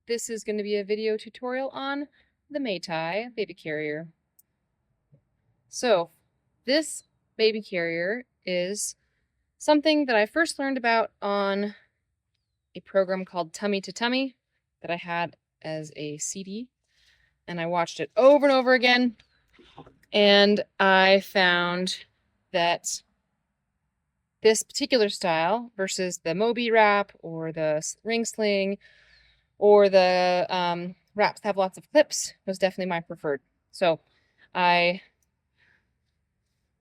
this is going to be a video tutorial on the Mei Tai baby carrier. So this baby carrier is something that I first learned about on a program called Tummy to Tummy that I had as a CD, and I watched it over and over again, and I found that this particular style versus the Moby wrap or the ring sling or the wraps that have lots of clips was definitely my preferred. So I,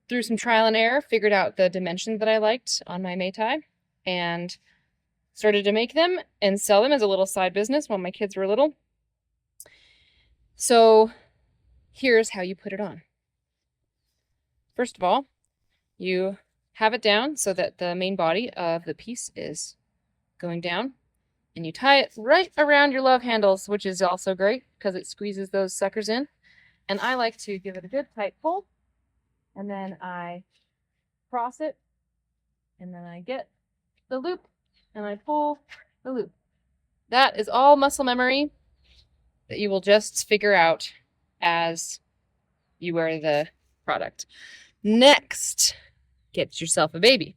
through some trial and error, figured out the dimensions that I liked on my Mei Tai and started to make them and sell them as a little side business while my kids were little. So here's how you put it on. First of all, you have it down so that the main body of the piece is going down, and you tie it right around your love handles, which is also great because it squeezes those suckers in. And I like to give it a good tight pull, and then I cross it, and then I get the loop, and I pull the loop. That is all muscle memory that you will just figure out as you wear the product. Next, get yourself a baby.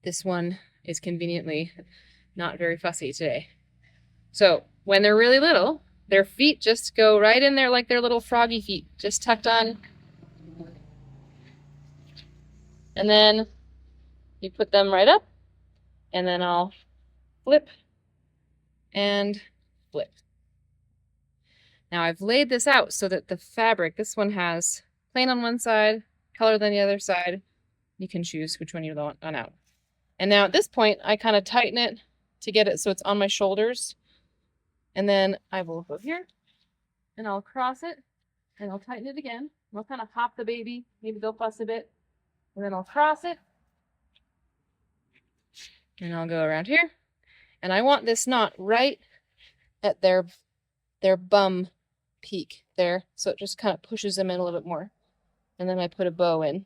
This one is conveniently not very fussy today. So when they're really little, their feet just go right in there like their little froggy feet, just tucked on. And then you put them right up, and then I'll flip and flip. Now I've laid this out so that the fabric, this one has plain on one side, colored on the other side. You can choose which one you want on out. And now at this point, I kind of tighten it to get it so it's on my shoulders. And then I will go here, and I'll cross it, and I'll tighten it again. I'll kind of hop the baby. Maybe they'll fuss a bit. And then I'll cross it. And I'll go around here. And I want this knot right at their bum peak there. So it just kind of pushes them in a little bit more. And then I put a bow in.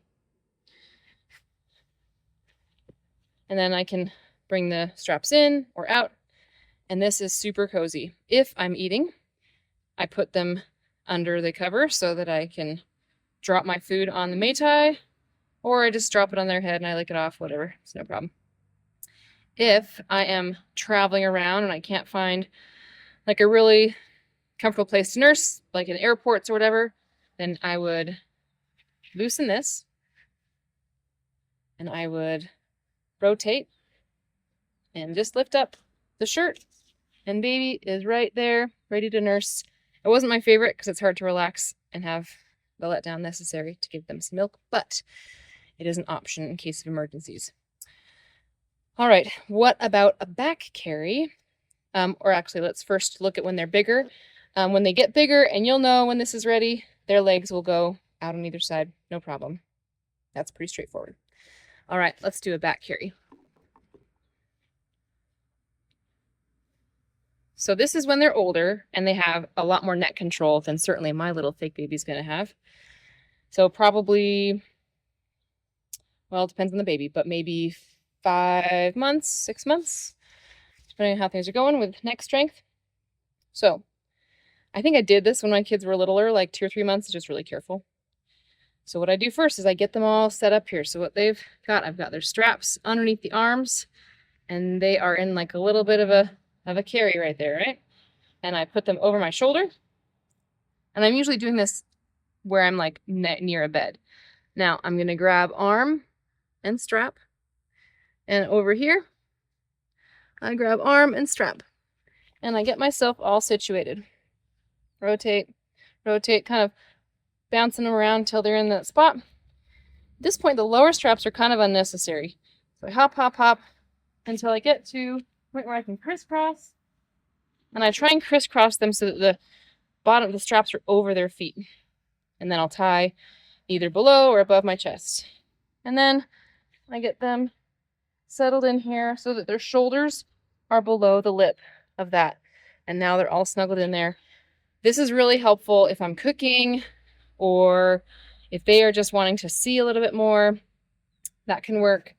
And then I can bring the straps in or out. And this is super cozy. If I'm eating, I put them under the cover so that I can drop my food on the Mei Tai, or I just drop it on their head and I lick it off, whatever. It's no problem. If I am traveling around and I can't find like a really comfortable place to nurse, like in airports or whatever, then I would loosen this and I would rotate and just lift up the shirt, and baby is right there ready to nurse. It wasn't my favorite because it's hard to relax and have the letdown necessary to give them some milk, but it is an option in case of emergencies. All right, what about a back carry? Or actually, let's first look at when they're bigger. When they get bigger, and you'll know when this is ready, their legs will go out on either side, no problem. That's pretty straightforward. All right, let's do a back carry. So this is when they're older and they have a lot more neck control than certainly my little fake baby's going to have. So probably, well, it depends on the baby, but maybe 5 months, 6 months, depending on how things are going with neck strength. So I think I did this when my kids were littler, like 2 or 3 months, just really careful. So what I do first is I get them all set up here. So what they've got, I've got their straps underneath the arms, and they are in like a little bit of a carry right there, right? And I put them over my shoulder. And I'm usually doing this where I'm like near a bed. Now I'm going to grab arm and strap. And over here, I grab arm and strap. And I get myself all situated. Rotate, rotate, kind of bouncing them around until they're in that spot. At this point, the lower straps are kind of unnecessary. So I hop, hop, hop until I get to the point where I can crisscross. And I try and crisscross them so that the bottom of the straps are over their feet. And then I'll tie either below or above my chest. And then I get them settled in here so that their shoulders are below the lip of that. And now they're all snuggled in there. This is really helpful if I'm cooking or if they are just wanting to see a little bit more. That can work.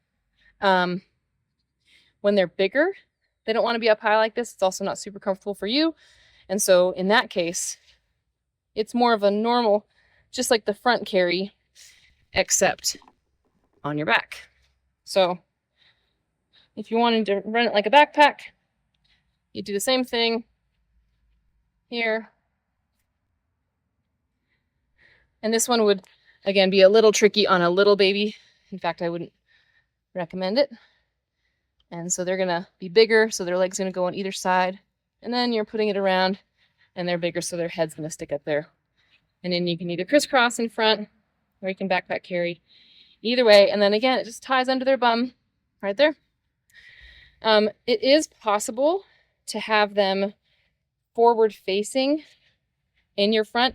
When they're bigger, they don't want to be up high like this. It's also not super comfortable for you. And so in that case, it's more of a normal, just like the front carry, except on your back. So if you wanted to run it like a backpack, you do the same thing here. And this one would, again, be a little tricky on a little baby. In fact, I wouldn't recommend it. And so they're going to be bigger, so their legs going to go on either side. And then you're putting it around, and they're bigger, so their head's going to stick up there. And then you can either crisscross in front, or you can backpack carry. Either way, and then again, it just ties under their bum right there. It is possible to have them forward facing in your front.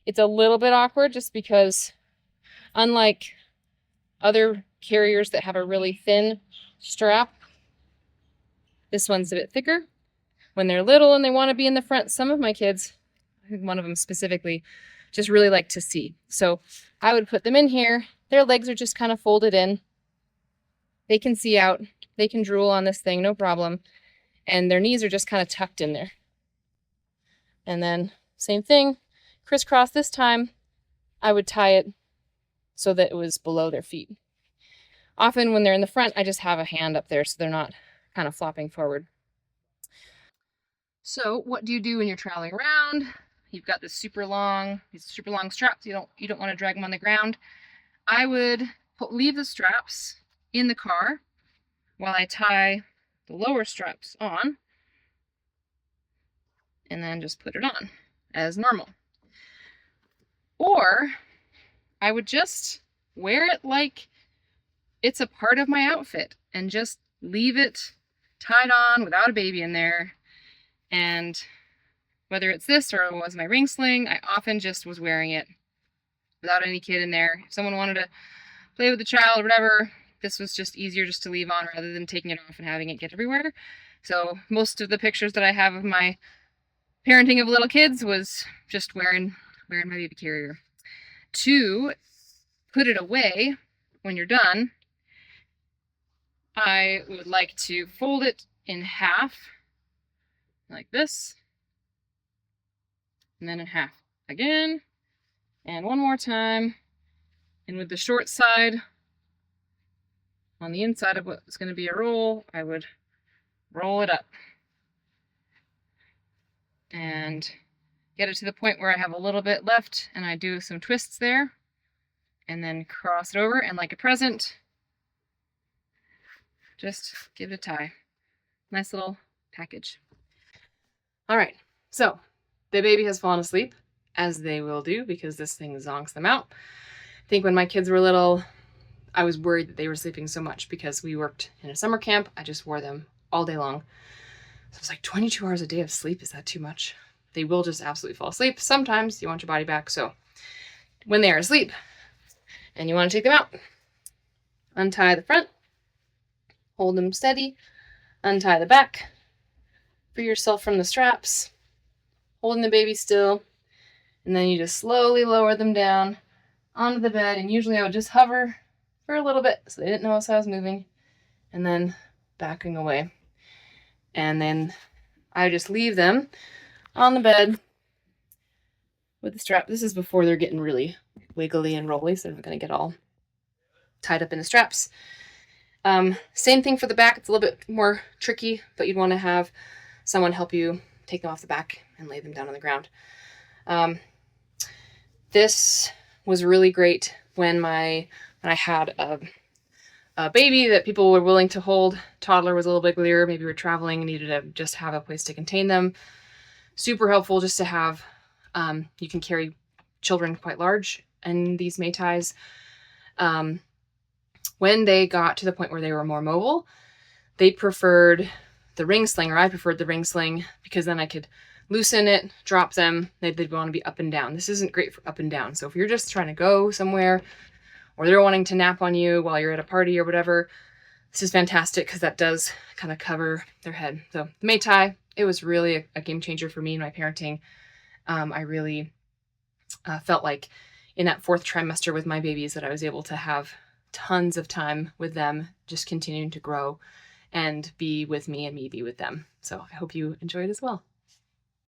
It's a little bit awkward just because unlike other carriers that have a really thin strap, this one's a bit thicker. When they're little and they want to be in the front, some of my kids, I think one of them specifically, just really like to see. So I would put them in here. Their legs are just kind of folded in. They can see out. They can drool on this thing, no problem. And their knees are just kind of tucked in there. And then same thing, crisscross. This time I would tie it so that it was below their feet. Often when they're in the front, I just have a hand up there so they're not kind of flopping forward. So what do you do when you're traveling around? You've got these super long straps. You don't want to drag them on the ground. I would leave the straps in the car while I tie the lower straps on, and then just put it on as normal. Or I would just wear it like it's a part of my outfit and just leave it tied on without a baby in there. And whether it's this or it was my ring sling, I often just was wearing it without any kid in there. If someone wanted to play with the child or whatever, this was just easier just to leave on rather than taking it off and having it get everywhere. So most of the pictures that I have of my parenting of little kids was just wearing my baby carrier. To put it away when you're done, I would like to fold it in half like this, and then in half again, and one more time. And with the short side on the inside of what's going to be a roll, I would roll it up and get it to the point where I have a little bit left, and I do some twists there, and then cross it over, and like a present, just give it a tie. Nice little package. All right, so the baby has fallen asleep, as they will do because this thing zonks them out. I think when my kids were little, I was worried that they were sleeping so much because we worked in a summer camp. I just wore them all day long. So it's like 22 hours a day of sleep. Is that too much? They will just absolutely fall asleep. Sometimes you want your body back. So when they are asleep and you want to take them out, untie the front, hold them steady, untie the back, free yourself from the straps, holding the baby still, and then you just slowly lower them down onto the bed. And usually I would just hover for a little bit so they didn't notice I was moving, and then backing away. And then I would just leave them on the bed with the strap. This is before they're getting really wiggly and rolly, so they're not going to get all tied up in the straps. Same thing for the back. It's a little bit more tricky, but you'd want to have someone help you take them off the back and lay them down on the ground. This was really great when I had a baby that people were willing to hold. Toddler was a little bit bigger. Maybe we're traveling and needed to just have a place to contain them. Super helpful just to have, you can carry children quite large in these Mei Tais. When they got to the point where they were more mobile, they preferred the ring sling, or I preferred the ring sling, because then I could loosen it, drop them. They'd want to be up and down. This isn't great for up and down. So if you're just trying to go somewhere, or they're wanting to nap on you while you're at a party or whatever, this is fantastic because that does kind of cover their head. So the Mei Tai, it was really a game changer for me in my parenting. I really felt like in that 4th trimester with my babies that I was able to have tons of time with them, just continuing to grow and be with me and me be with them. So I hope you enjoy it as well.